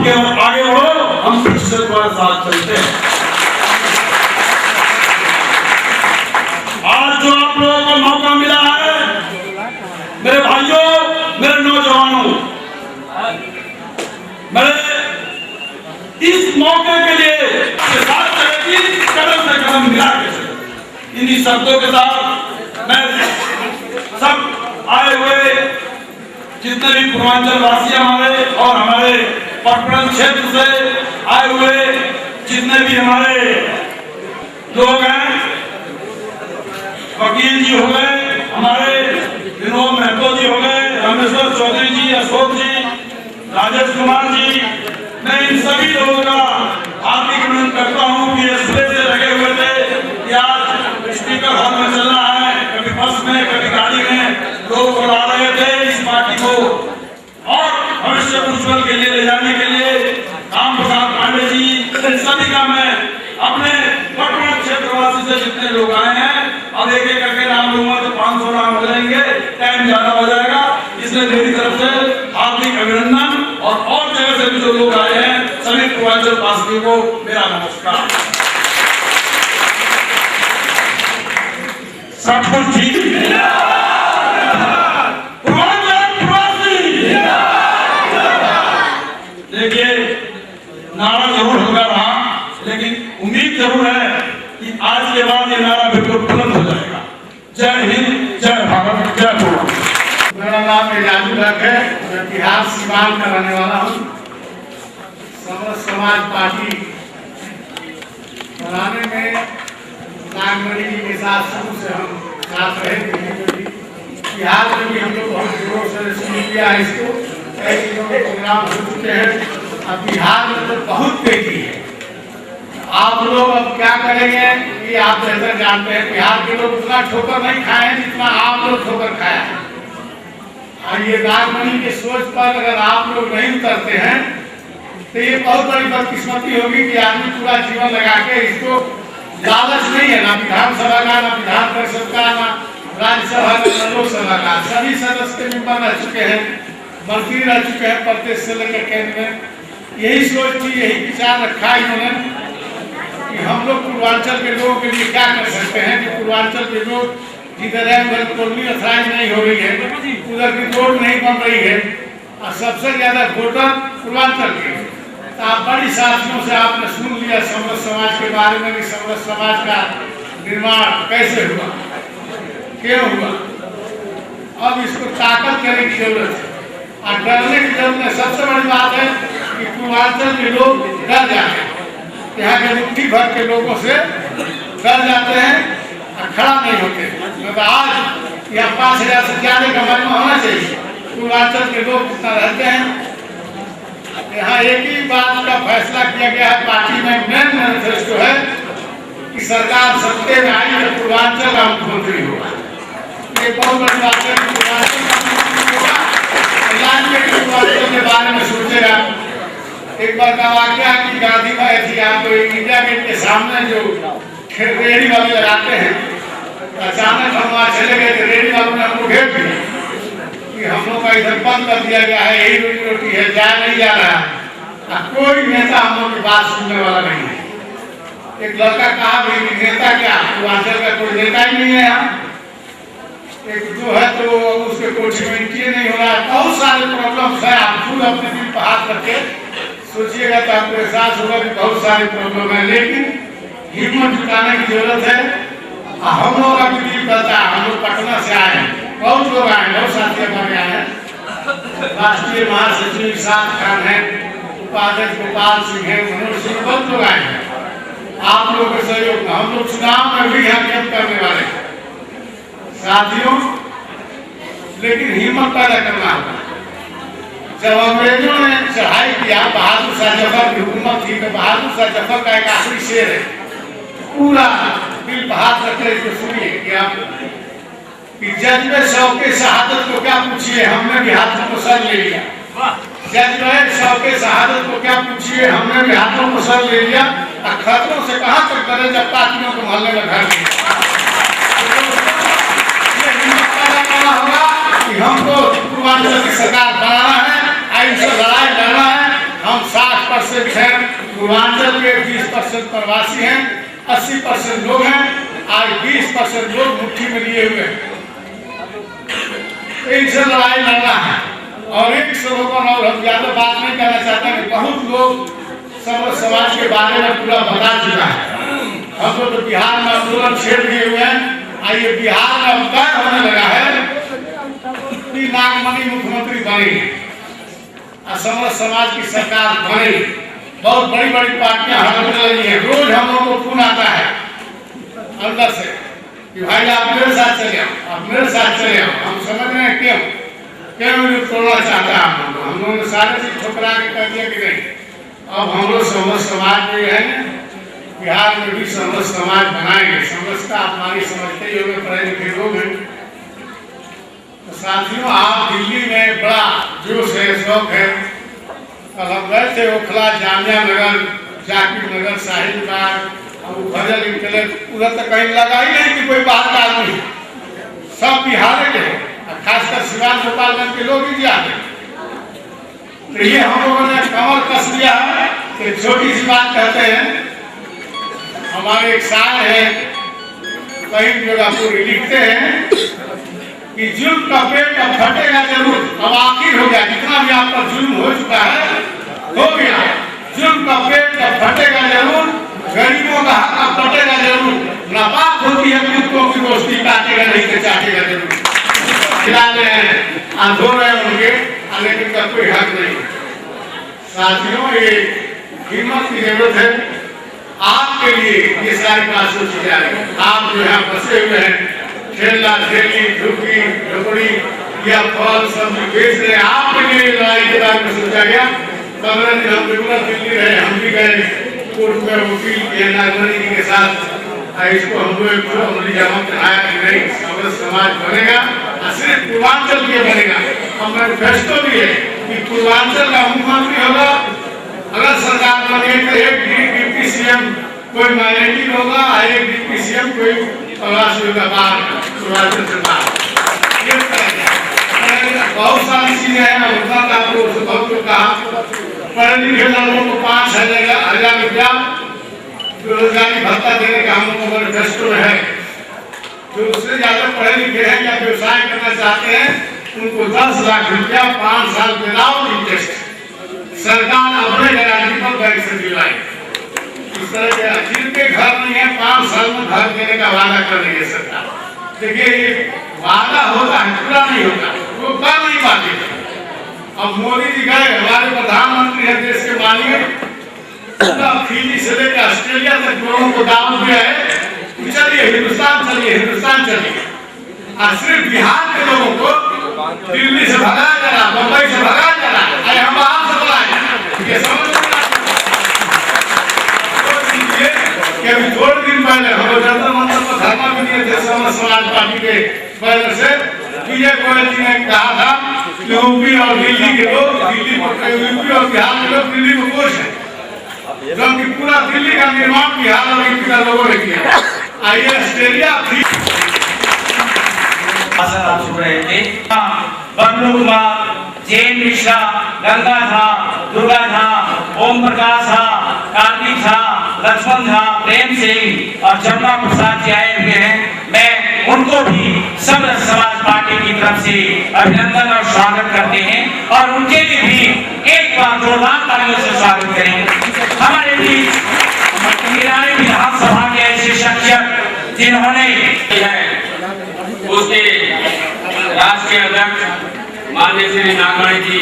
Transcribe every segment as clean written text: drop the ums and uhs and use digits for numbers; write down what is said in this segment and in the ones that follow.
आपके आगे बढ़ो, हम पीछे से तुम्हारे साथ चलते हैं। आज जो आप लोगों को मौका मिला है, मेरे भाइयों, मेरे नौजवानों, मेरे इस मौके के लिए साथ चलेगी, कदम से कदम मिला के चलेगी। इन्हीं शब्दों के साथ मैं सब आए हुए जितने भी पूर्वांचल वासी हमारे और हमारे पटना क्षेत्र से आए हुए जितने भी हमारे लोग हैं, वकील जी हो गए, हमारे विनोद महतो जी हो गए, रामेश्वर चौधरी जी, अशोक जी, राजेश कुमार जी, मैं इन सभी लोगों का हार्दिक अभिनंदन करता हूँ कि सुबह से लगे हुए थे कि आज स्पीकर हॉल में चलना है, कभी बस में कभी गाड़ी में लोग बुला रहे थे इस पार्टी को और भविष्य उज्जवल के लिए ले जाने के लिए। राम प्रसाद पांडे जी, इन सभी का मैं अपने पटना क्षेत्रवासी से जितने लोग आए हैं, अब एक एक करके नाम लूंगा तो 500 नाम हो जाएंगे, टाइम ज्यादा हो जाएगा, इसलिए मेरी तरफ से हार्दिक अभिनंदन और जगह से भी जो लोग आए हैं सभी पूर्वांचल वासियों को मेरा नमस्कार। सचमुच जी देखिए, नारा जरूर होगा रहा, लेकिन उम्मीद जरूर है कि आज के बाद ये नारा बिल्कुल बुलंद हो जाएगा। जय हिंद, जय भारत, जय पूर्व। मेरा नाम एजाजुल हक है, मैं बिहार सीवान का रहने वाला हूँ। समरस समाज पार्टी बनाने में नागमणि जी के साथ शुरू से हम साथ रहे थे। बिहार में भी हम लोग बहुत जोरों से शुरू किया है इसको, कई दिनों के प्रोग्राम हो चुके हैं। अब बिहार में तो बहुत तेजी है। आप लोग अब क्या करेंगे कि आप बेहतर जानते हैं, बिहार के लोग उतना ठोकर नहीं खाए हैं जितना आप लोग ठोकर खाया है। और ये नागमणि की सोच पर अगर आप लोग नहीं उतरते हैं तो ये बहुत बड़ी बदकिस्मती होगी कि आदमी पूरा जीवन लगा के, इसको लालच नहीं है ना विधानसभा का, ना विधान परिषद का, ना राज्यसभा का, ना लोकसभा का। सभी सदस्य के मेंबर रह चुके हैं, मंत्री रह चुके हैं प्रदेश से लेकर केंद्र में। यही सोच थी, यही विचार रखा इन्होंने कि हम लोग पूर्वांचल के लोगों के लिए क्या कर सकते हैं कि पूर्वांचल के लोग जिधर है उधर कॉलोनी अथराइज नहीं हो रही है, उधर की रोड नहीं बन रही है और सबसे ज्यादा वोटर पूर्वांचल के। तो आप बड़ी साथियों से आपने सुन लिया समरस समाज के बारे में कि समरस समाज का निर्माण कैसे हुआ, क्यों हुआ। अब इसको ताकत करने की जरूरत है और डरने की जरूरत है। सबसे बड़ी बात है कि पूर्वांचल के लोग डर जाते हैं, यहाँ के मुट्ठी भर के लोगों से डर जाते हैं और खड़ा नहीं होते। मतलब आज यहाँ 5000 से ज्यादा का मजमा होना चाहिए। पूर्वांचल के लोग कितना रहते हैं, यहाँ एक ही बात का फैसला किया गया है पार्टी में, मेन मैनिफेस्टो है कि सरकार सत्ते में आई है पूर्वांचल का मुख्यमंत्री होगा। ये बहुत बड़ी बात है। पूर्वांचल के बारे में सोचेगा। एक बार का वाक्य कि गांधी भाई थी, आप इंडिया गेट के सामने जो रेहड़ी वाले लगाते हैं, अचानक हम वहाँ चले गए थे, रेहड़ी वालों ने हमको घेर दिया कि हम लोग का इधर बंद कर दिया गया है, यही रोटी रोटी है, जा नहीं जा रहा है। कोई नेता हम लोग की बात सुनने वाला नहीं है। एक लड़का कहा भी कि नेता क्या, पूर्वांचल का कोई नेता ही नहीं है यहाँ। एक जो है तो उसके कोई नहीं हो रहा है। बहुत सारे प्रॉब्लम्स है, आप खुद अपने दिल पर हाथ रखे सोचिएगा तो आपको एहसास होगा कि बहुत सारे प्रॉब्लम है, लेकिन हिम्मत जुटाने की जरूरत है। हम लोग का भी दिल करता है, हम लोग पटना से आए हैं, बहुत लोग आए हैं, बहुत साथी हमारे आए हैं। राष्ट्रीय महासचिव इरशाद खान है, उपाध्यक्ष गोपाल सिंह है, मनोज सिंह, बहुत लोग आए हैं। आप लोगों के सहयोग में हम लोग चुनाव में भी यहाँ कैंप करने वाले हैं साथियों। लेकिन हिम्मत पैदा करना होगा। जब अंग्रेजों ने चढ़ाई किया, बहादुर शाह जफर की हुकूमत थी, तो बहादुर शाह जफर का एक आखिरी शेर है, पूरा दिल पर हाथ रखे इसको सुनिए कि आप कि जज्बे शौके शहादत को क्या पूछिए, हमने भी हाथों को सर ले लिया। जज्बे शौके शहादत को क्या पूछिए, हमने भी हाथों को सर ले लिया। खतरों से कहाँ तक डरे जब पार्टियों को मोहल्ले में घर दिया। ये हिम्मत पैदा करना होगा कि हमको पूर्वांचल की सरकार बनाना है, ऐसे लड़ाई लड़ना है। हम साथ 80% हैं पूर्वांचल के, 20% प्रवासी हैं, 80% लोग हैं, आज 20% लोग मुट्ठी में लिए हुए हैं। इनसे लड़ाई लड़ना है और एक स्लोगन, और हम ज्यादा बात नहीं करना चाहते कि बहुत लोग सब समाज के बारे में पूरा बता चुका है। हम लोग तो बिहार में आंदोलन छेड़ दिए हुए हैं। आइए बिहार में अब तय होने लगा है कि नागमणि मुख्यमंत्री बनेगी, समर समाज की सरकार बनेगी। बहुत बड़ी बड़ी पार्टियां हड़बड़ा रही हैं। रोज हम लोगों को फोन आता है अंदर से कि भाई आप मेरे साथ चले आओ, आप मेरे साथ चले आओ। हम समझ रहे हैं क्यों तोड़ना चाहता है हम लोगों ने सारे चीज ठुकरा के कर दिया कि नहीं। अब हम लोग समर समाज में है, बिहार में भी समर समाज बनाएंगे। समझ का अपमानी समझते ही होंगे, पढ़े लिखे लोग हैं। तो साथियों, आप दिल्ली में बड़ा जोश है, शौक है। कल हम गए थे ओखला, जामिया नगर, जाकिर नगर, साहिबबाग, भजल निकले, उधर तक कहीं लगा ही नहीं कि कोई बाहर का आदमी, सब बिहार के हैं, खासकर सिवान गोपालगंज के लोग ही जाते। तो ये हम लोगों ने कमर कस लिया है। तो छोटी सी बात कहते हैं, हमारे एक शायर है, कहीं जगह पूरी लिखते हैं कि जुल्म का पेट अब फटेगा जरूर, अब आखिर हो गया, जितना भी आप पर जुल्म हो चुका है हो गया। जुल्म का पेट अब फटेगा जरूर, गरीबों का हक अब फटेगा जरूर। नापाक होती है कुत्तों की दोस्ती, काटेगा नहीं तो चाटेगा जरूर। खिला रहे हैं, धो रहे हैं उनके, लेकिन का कोई हक नहीं। साथियों, ये हिम्मत की जरूरत है आपके लिए। ये सारी बात सोची जा रही है। आप जो यहाँ फंसे हुए हैं, ठेला ठेली, झुग्गी झोपड़ी या फल सब्जी बेच रहे हैं, आपके लिए लड़ाई के बारे में सोचा गया। 15 दिन हम रेगुलर दिल्ली रहे, हम भी गए कोर्ट में वकील के नागमणि जी के साथ। इसको हम लोग अमली जामा कराया कि नहीं समर समाज बनेगा, सिर्फ पूर्वांचल के बनेगा। हम मैनिफेस्टो भी है कि पूर्वांचल का मुख्यमंत्री होगा। अगर सरकार बने तो एक डिप्टी सीएम कोई माइनॉरिटी होगा, एक डिप्टी सीएम कोई प्रवासी होगा बाहर पूर्वांचल से बाहर। ये बहुत सारी चीजें हैं। उतना का आपको बहुत लोग कहा पढ़े लिखे लोगों को 5,000 रुपया रोजगारी भत्ता देने का हम लोगों को मैनिफेस्टो है। जो उससे ज्यादा पढ़े लिखे हैं या व्यवसाय करना चाहते हैं, उनको 10 लाख रुपया 5 साल विदाउट इंटरेस्ट सरकार अपने गारंटी पर बैंक से दिलाई। इस तरह के जिनके घर नहीं है 5 साल में घर देने का वादा कर रही है सरकार। देखिए, ये वादा होता है, पूरा नहीं होता, वो कर नहीं पाते। अब मोदी जी गए, हमारे प्रधानमंत्री है देश के माननीय, फिजी से लेकर ऑस्ट्रेलिया तक लोगों को दावत दिया है, चलिए हिंदुस्तान चलिए, हिंदुस्तान चलिए। और सिर्फ बिहार के लोगों को दिल्ली से भगाया जा रहा, मुंबई से भगाया जा रहा, अरे हम बाहर से बुलाए। ये समझ कि अभी थोड़े दिन पहले हम लोग जनता मंच पर धरना भी दिए थे समर समाज पार्टी के बैनर से। विजय गोयल जी ने कहा था कि यूपी और दिल्ली के लोग, यूपी और बिहार के लोग दिल्ली में खुश हैं, जबकि पूरा दिल्ली का निर्माण बिहार और यूपी का लोगों ने किया। आइए ऑस्ट्रेलिया थी आप सुन रहे थे। बबलू कुमार, जैन मिश्रा, गंगा झा, दुर्गा झा, ओम प्रकाश झा, कार्तिक झा, लक्ष्मण झा, प्रेम सिंह और जमुना प्रसाद जी आए हुए हैं। मैं उनको भी समर समाज पार्टी की तरफ से अभिनंदन और स्वागत करते हैं और उनके लिए भी एक बार जोरदार तालियों से स्वागत करें। हमारे बीच विधानसभा के ऐसे शख्सियत जिन्होंने उसके राष्ट्रीय अध्यक्ष माननीय श्री नागमणि जी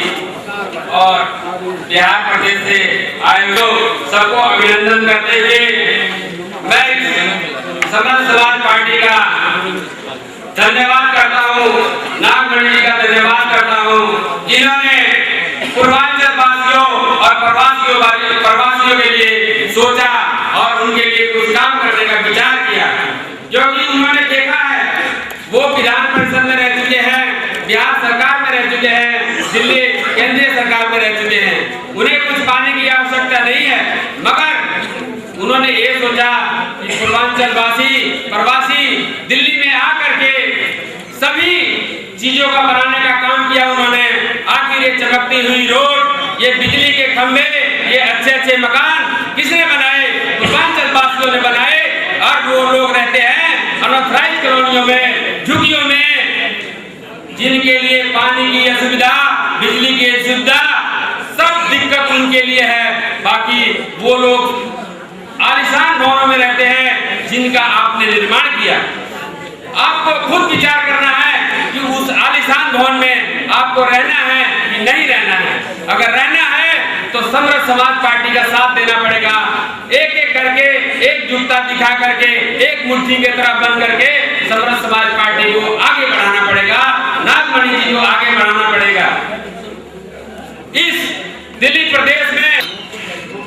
और बिहार प्रदेश से आए लोग सबको अभिनंदन करते हुए मैं समर समाज पार्टी का धन्यवाद करता हूँ, नागमणि जी का धन्यवाद करता हूँ, जिन्होंने पूर्वांचल वासियों और प्रवासियों के लिए सोचा और उनके लिए कुछ काम करने का विचार किया। जो कि उन्होंने देखा है, वो विधान परिषद में रह चुके हैं, बिहार सरकार में रह चुके हैं, दिल्ली केंद्रीय सरकार में रह चुके हैं, उन्हें कुछ पाने की आवश्यकता नहीं है। मगर उन्होंने ये सोचा कि पूर्वांचल वासी प्रवासी दिल्ली में आकर के सभी चीजों का बनाने का काम किया उन्होंने। आखिर ये चमकती हुई रोड, ये बिजली के खंभे, ये अच्छे अच्छे मकान किसने बनाए? पूर्वांचल वासियों ने बनाए। और वो लोग रहते हैं अनऑथराइज्ड कॉलोनियों में, झुग्गियों में, जिनके लिए पानी की असुविधा, बिजली की असुविधा, सब दिक्कत उनके लिए है। बाकी वो लोग आलीशान भवनों में रहते हैं जिनका आपने निर्माण किया। आपको खुद विचार करना है कि उस आलीशान भवन में आपको रहना है कि नहीं रहना है। अगर रहना है तो समरस समाज पार्टी का साथ देना पड़ेगा। एक एक करके, एकजुटता दिखा करके, एक मुट्ठी की तरह बन करके समरस समाज पार्टी को आगे बढ़ाना पड़ेगा। नागमणि जी को आगे बढ़ाना पड़ेगा। इस दिल्ली प्रदेश में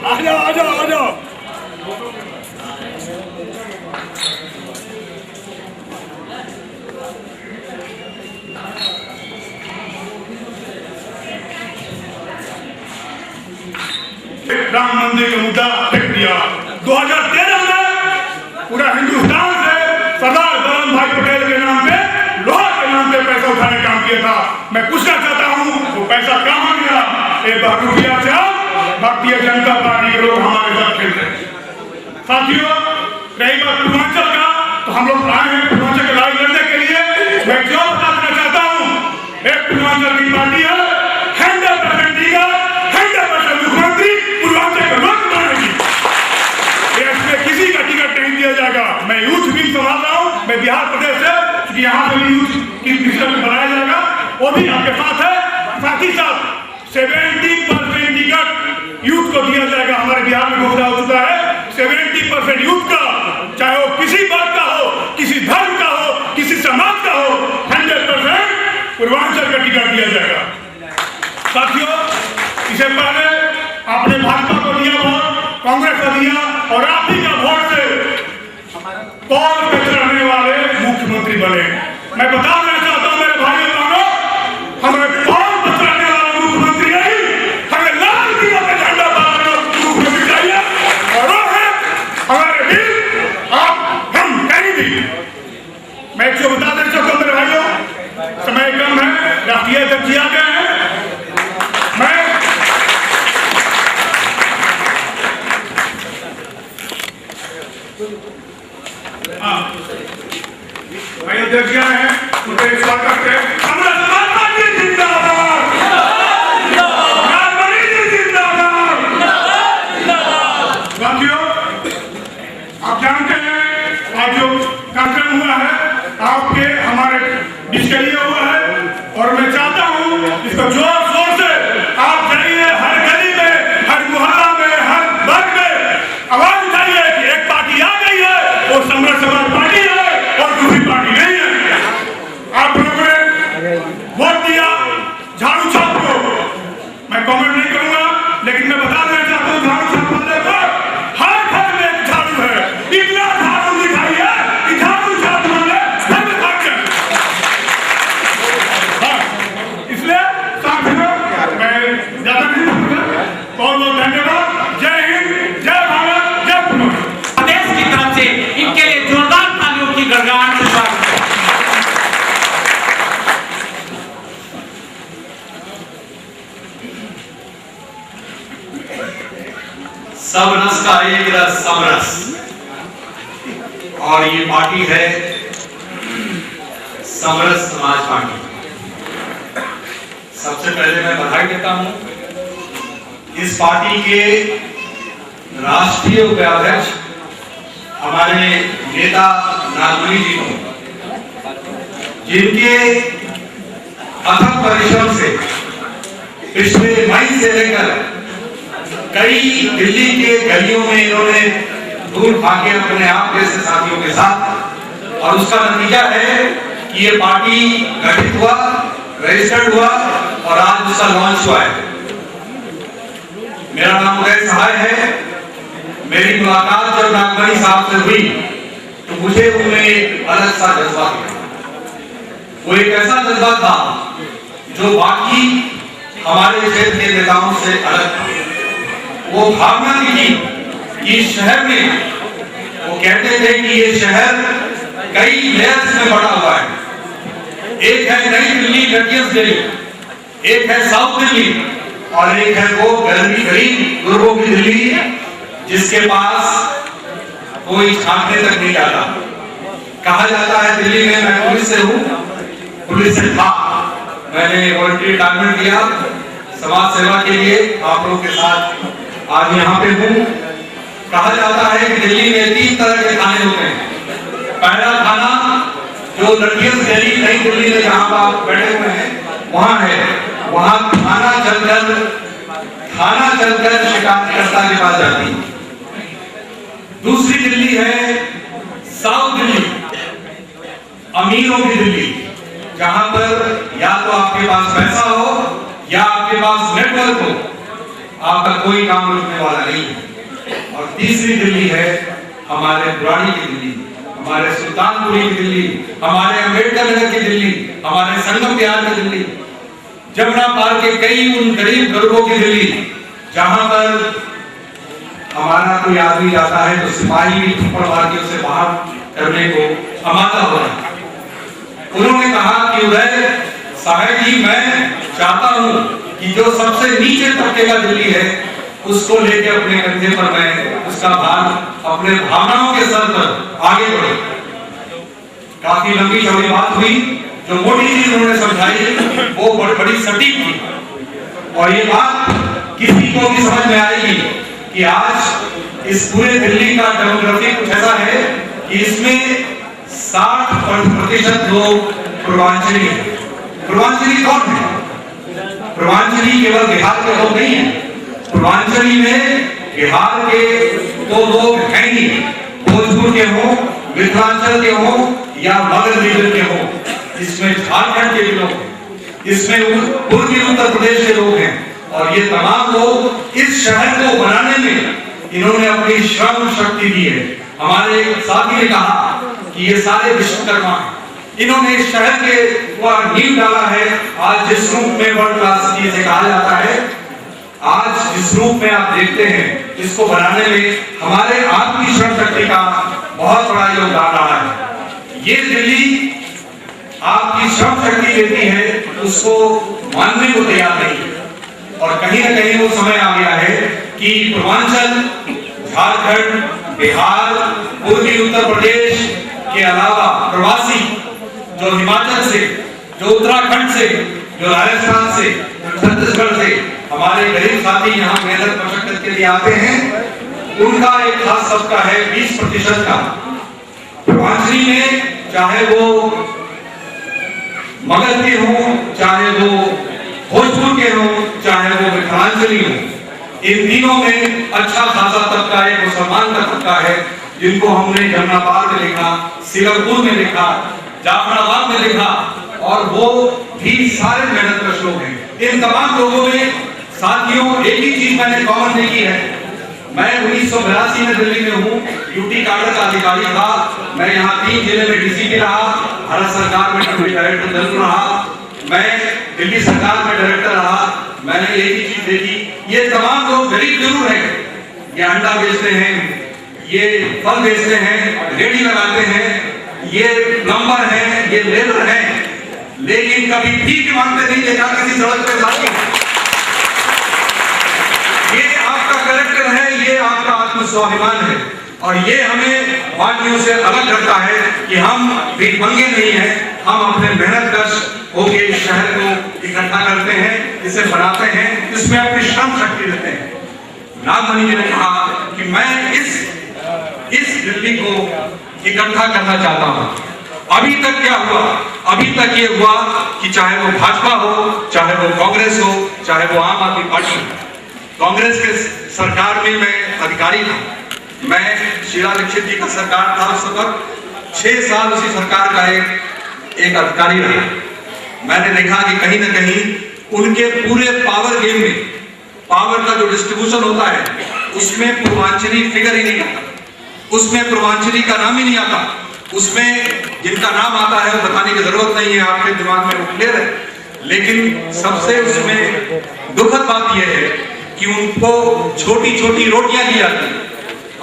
आ जाओ राम मंदिर का मुद्दा फेंक दिया। 2013 में पूरा हिंदुस्तान से सरदार वल्लभ भाई पटेल के नाम पे, लोहा के नाम पे पैसा उठाने का काम किया था। मैं पूछना चाहता हूँ वो पैसा कहाँ गया? एक बार रुपया से भारतीय जनता पार्टी के लोग हमारे साथ खेल रहे हैं। साथियों, रही बात पूर्वांचल का, तो हम लोग आए हैं पूर्वांचल के लड़ाई लड़ने के लिए। मैं क्यों बता देना चाहता हूँ, एक पूर्वांचल की पार्टी है, 100% देगा, 100% मुख्यमंत्री पूर्वांचल के लोग बनाएगी। इसमें किसी का टिकट नहीं दिया जाएगा। मैं यूथ विंग संभाल रहा हूँ, मैं बिहार प्रदेश से, क्योंकि यहाँ पे भी यूथ की सिस्टम बनाया जाएगा, वो भी आपके साथ है। साथ ही साथ 70% टिकट यूथ को दिया जाएगा। हमारे बिहार में घोषणा हो चुका है 70% यूथ का, चाहे वो किसी बात का हो, किसी धर्म का हो, किसी समाज का हो, 100% पूर्वांचल का टिकट दिया जाएगा। साथियों, इससे पहले आपने भाजपा को दिया वोट, कांग्रेस को दिया, और आप ही का वोट से कौन पे चढ़ने वाले मुख्यमंत्री बने। मैं बता देना चाहता हूं मेरे भाइयों बहनों, हमें कौन पे चढ़ने वाला मुख्यमंत्री नहीं, हमें लाल किला पे झंडा फहराने वाला मुख्यमंत्री चाहिए। और वो है हमारे दिल, आप, हम, कहीं भी। मैं एक चीज बता देना चाहता हूं मेरे भाइयों, समय कम है, राष्ट्रीय अध्यक्ष जी आ गए हैं। मैं अध्यक्ष हैं, उनके स्वागत करते हैं। समरस समाज पार्टी जिंदाबाद, नागमणि जी जिंदाबाद। साथियों, आप जानते हैं आज जो कार्यक्रम हुआ है आपके हमारे बीच के लिए हुआ है, और मैं चाहता हूँ इसको जोर शोर से आप जाइए, हर गली में, हर मोहल्ला में, हर वर्ग में आवाज उठाइए कि एक पार्टी आ गई है, वो समरस समाज पार्टी है और दूसरी पार्टी नहीं है। आप लोगों ने वोट दिया झाड़ू छाप को, मैं कमेंट नहीं करूंगा, लेकिन मैं बता देना चाहता हूँ झाड़ू छाप वाले को हर घर में एक झाड़ू है। इतना झाड़ू दिखाई है कि झाड़ू छाप वाले सब भाग गए। इसलिए साथियों, मैं ज्यादा नहीं बोलूंगा। बहुत बहुत धन्यवाद। जय हिंद, जय भारत, जय पुनः। प्रदेश की तरफ से इनके लिए जोरदार तालियों की गड़गड़ाहट के साथ सब रस का एक रस समरस, और ये पार्टी है समरस समाज पार्टी। सबसे पहले मैं बधाई देता हूं इस पार्टी के राष्ट्रीय उपाध्यक्ष हमारे नेता नागमणि जी को, जिनके अथक परिश्रम से पिछले मई से लेकर कई दिल्ली के गलियों में इन्होंने दूर भागे अपने आप जैसे साथियों के साथ, और उसका नतीजा है कि ये पार्टी गठित हुआ, रजिस्टर्ड हुआ और आज उसका लॉन्च हुआ है। मेरा नाम उदय सहाय है। मेरी मुलाकात जब नागमणि साहब से हुई तो मुझे उनमें एक अलग सा जज्बा था। वो एक ऐसा जज्बा था जो बाकी हमारे क्षेत्र के नेताओं से अलग था। वो भावना थी कि इस शहर में, वो कहते थे कि ये शहर कई लेयर्स में बड़ा हुआ है। एक है नई दिल्ली, लटियस दिल्ली, एक है साउथ दिल्ली, और एक है वो गरीब गुरुओं की दिल्ली जिसके पास कोई छांटने तक नहीं आता। कहा जाता है दिल्ली में, मैं पुलिस से हूँ, पुलिस से था, मैंने वॉलंटियर रिटायरमेंट किया समाज सेवा के लिए, आप लोगों के साथ आज यहाँ पे हूँ। कहा जाता है कि दिल्ली में 3 तरह के खाने होते हैं। पहला खाना जो लड़कियों दिल्ली, नई दिल्ली में जहाँ पर आप बैठे हुए हैं वहाँ है, वहाँ खाना चलकर शिकायतकर्ता के पास जाती है। दूसरी दिल्ली है साउथ दिल्ली, अमीरों की दिल्ली, जहां पर या तो आपके पास पैसा हो या आपके पास नेटवर्क हो, आपका कोई काम रुकने वाला नहीं है। और तीसरी दिल्ली है हमारे बुराड़ी की दिल्ली, हमारे सुल्तानपुरी की दिल्ली, हमारे अम्बेडकर नगर की दिल्ली, हमारे संगम बिहार की दिल्ली, जमुना पार के कई उन गरीब गरीबों की दिल्ली, जहां पर हमारा कोई आदमी जाता है तो सिपाही भी थप्पड़ मार के उसे बाहर करने को आमादा हो रहा है। उन्होंने कहा कि उदय साहब जी, मैं चाहता हूं कि जो सबसे नीचे तबके का दिल्ली है उसको लेके अपने कंधे पर मैं उसका भार अपने भावनाओं के सर पर आगे बढ़े। काफी लंबी चौड़ी बात हुई, जो मोटी चीज उन्होंने समझाई वो बड़ी सटीक थी। और ये बात किसी को भी समझ में आएगी कि आज इस पूरे दिल्ली का डेमोग्राफी कुछ ऐसा है कि इसमें 60% लोग पूर्वांचली हैं। पूर्वांचली कौन है? पूर्वांचली केवल बिहार के लोग नहीं है, पूर्वांचली में बिहार के तो लोग हैं ही, भोजपुर के हो, मिथिलांचल के हो या मगध रीजन के हो, इसमें झारखंड के भी लोग हैं, इसमें पूर्वी उत्तर प्रदेश के लोग हैं। और ये तमाम लोग इस शहर को बनाने में इन्होंने अपनी श्रम शक्ति दी है। हमारे एक साथी ने कहा कि ये सारे विश्वकर्मा हैं, इन्होंने इस शहर के नींव डाला है। आज जिस रूप में वर्ल्ड क्लास सिटी से कहा जाता है, आज जिस रूप में आप देखते हैं, इसको बनाने में हमारे आपकी श्रम शक्ति का बहुत बड़ा योगदान रहा है। ये दिल्ली आपकी श्रम शक्ति देती है, उसको मानने को तैयार नहीं है। और कहीं न कहीं वो समय आ गया है कि पूर्वांचल, झारखंड, बिहार, पूर्वी उत्तर प्रदेश के अलावा प्रवासी जो हिमाचल से, जो उत्तराखंड से, जो राजस्थान से, जो छत्तीसगढ़ से हमारे गरीब साथी यहाँ मेहनत मशक्कत के लिए आते हैं, उनका एक खास सबका है 20% का। पूर्वांचली में चाहे वो मगध के हो, चाहे वो भोजपुर के हो, चाहे वो मिथिलांचली हो, इन तीनों में अच्छा खासा तबका एक मुसलमान का तबका है, जिनको हमने जमुना पार में देखा, सिलमपुर में देखा, जाफराबाद में देखा, और वो भी सारे मेहनतकश लोग हैं। इन तमाम लोगों में साथियों एक ही चीज मैंने कॉमन देखी है। मैं 1982 में दिल्ली में हूँ, यूटी काडर का अधिकारी था, मैं यहाँ 3 जिले में डीसीपी रहा, भारत सरकार में डिप्टी डायरेक्टर जनरल रहा, मैं दिल्ली सरकार में डायरेक्टर रहा। मैंने एक ही चीज देखी, ये तमाम लोग गरीब जरूर हैं, ये अंडा बेचते हैं, ये फल बेचते हैं, रेडी लगाते हैं, ये प्लम्बर हैं, ये लेबर हैं, लेकिन कभी भीख मांगते नहीं देखा किसी सड़क पे जाके। ये आपका कैरेक्टर है, ये आपका आत्मस्वाभिमान है, और ये हमें बाकियों से अलग करता है कि हम भिखमंगे नहीं हैं, हम अपने मेहनतकश होके इस शहर को इकट्ठा करते हैं, इसे बनाते हैं, इसमें अपनी श्रम शक्ति देते हैं। नागमणि जी ने कहा कि मैं इस दिल्ली को इकट्ठा करना चाहता हूं। अभी तक क्या हुआ? अभी तक ये हुआ कि चाहे वो भाजपा हो, चाहे वो कांग्रेस हो, चाहे वो आम आदमी पार्टी हो। कांग्रेस के सरकार में मैं अधिकारी था, मैं शीला दीक्षित जी का सरकार था उस वक्त, 6 साल उसी सरकार का एक अधिकारी रहा। मैंने देखा कि कहीं ना कहीं उनके पूरे पावर गेम में, पावर का जो डिस्ट्रीब्यूशन होता है, उसमें पूर्वांचली फिगर ही नहीं आता, उसमें पूर्वांचली का नाम ही नहीं आता। उसमें जिनका नाम आता है वो बताने की जरूरत नहीं है, आपके दिमाग में वो क्लियर है। लेकिन सबसे उसमें दुखद बात यह है कि उनको छोटी छोटी रोटियां दी जाती है।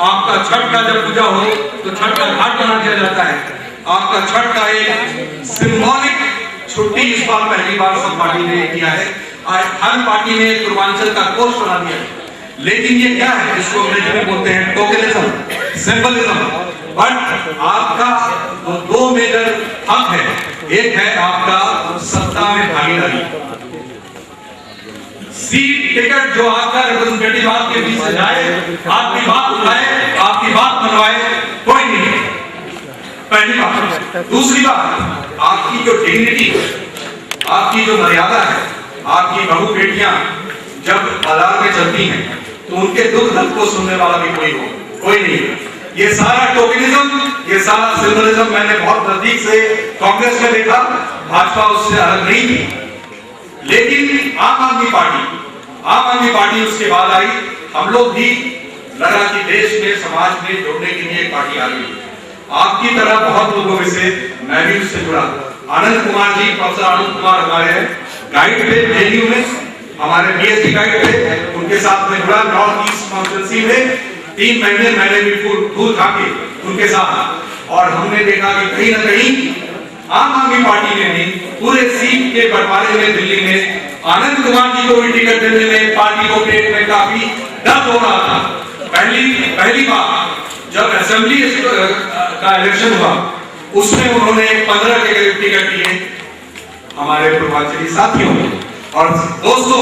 आपका छठ का जब पूजा हो तो छठ का घाट बना दिया जाता है। आपका छठ का एक सिंबॉलिक छुट्टी इस बार पहली बार सब पार्टी ने किया है। हर पार्टी ने पूर्वांचल का कोष बना दिया है। लेकिन ये क्या है, इसको अंग्रेजी में बोलते हैं टोकनिज्म, सिंबलिज्म। बट आपका दो मेजर हक है, एक है आपका सत्ता में भागीदारी। सीट टिकट जो आपका रिप्रेजेंटेटिव आपके बीच से जाए, आपकी बात उठाए, आपकी बात मनवाए, कोई नहीं। पहली बात। दूसरी बात, आपकी जो डिग्निटी, आपकी जो मर्यादा है, आपकी बहू बेटियां जब बाजार में चलती हैं तो उनके दुख दर्द को सुनने वाला भी कोई नहीं। ये सारा टोकनिज्म, ये सारा सिंबलिज्म मैंने बहुत नजदीक से कांग्रेस में देखा, भाजपा उससे अलग नहीं थी। लेकिन आम आदमी पार्टी उसके बाद आई। हम लोग भी लगा कि देश में, समाज में जोड़ने के लिए एक पार्टी आ गई। आपकी तरह बहुत लोगों में से मैं भी उससे जुड़ा। आनंद कुमार जी, प्रोफेसर आनंद कुमार हमारे गाइड थे जेएनयू में, हमारे बीएससी गाइड थे, उनके साथ में जुड़ा। नॉर्थ ईस्ट कॉन्फ्रेंसी में 3 महीने मैंने भी फूल खा के उनके साथ, और हमने देखा कि कहीं ना कहीं आम आदमी पार्टी ने नहीं, पूरे सीट के बंटवारे में दिल्ली में आनंद कुमार जी को भी टिकट देने में पार्टी को पेट में काफी दर्द हो रहा था। पहली बार जब असेंबली का इलेक्शन हुआ, उसमें उन्होंने 15 के करीब टिकट दिए हमारे पूर्वांचली साथियों को। और दोस्तों,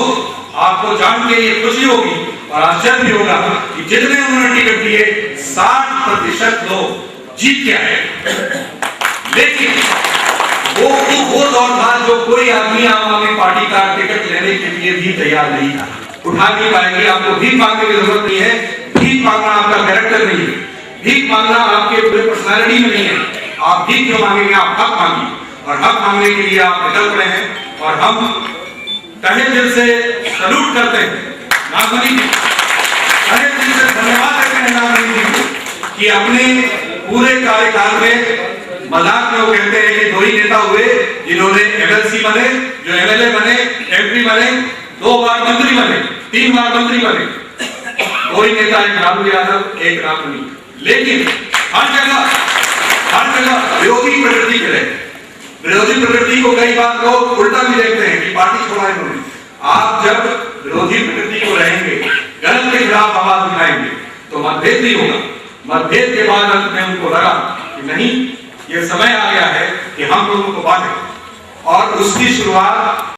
आपको जान के ये खुशी होगी और आश्चर्य भी होगा कि जितने उन्होंने टिकट दिए 60% लोग जीत के आए। लेकिन वो दौर था जो कोई आदमी आम आदमी पार्टी का टिकट लेने के लिए भी तैयार नहीं था। उठा नहीं पाएंगे। आपको भीख मांगने की जरूरत नहीं है। भीख मांगना आपका कैरेक्टर नहीं है। भीख मांगना आपके पूरे पर्सनालिटी में नहीं है। आप भीख जो मांगेंगे, आप हक मांगिए, और हक मांगने के लिए आप निकल पड़े हैं। और हम तहे दिल से सैल्यूट करते हैं नागमणि जी, तहे दिल से धन्यवाद देते हैं नागमणि जी को कि अपने पूरे कार्यकाल में, मजाक में वो कहते हैं कि 2 ही नेता हुए जिन्होंने एमएलसी बने, जो एमएलए बने, एमपी बने, 2 बार मंत्री बने, 3 बार मंत्री बने। 2 ही नेता, एक राहुल यादव, एक राममणि। लेकिन हर जगह विरोधी प्रवृत्ति के रहे। विरोधी प्रवृत्ति को कई बार लोग उल्टा भी देखते हैं कि पार्टी छोड़ा इन्होंने। आप जब विरोधी प्रवृत्ति को रहेंगे, गलत के खिलाफ आवाज उठाएंगे, तो मतभेद नहीं होगा। मतभेद के बाद अंत में उनको लगा कि नहीं, ये समय आ गया है कि हम लोगों को बांटें, और उसकी शुरुआत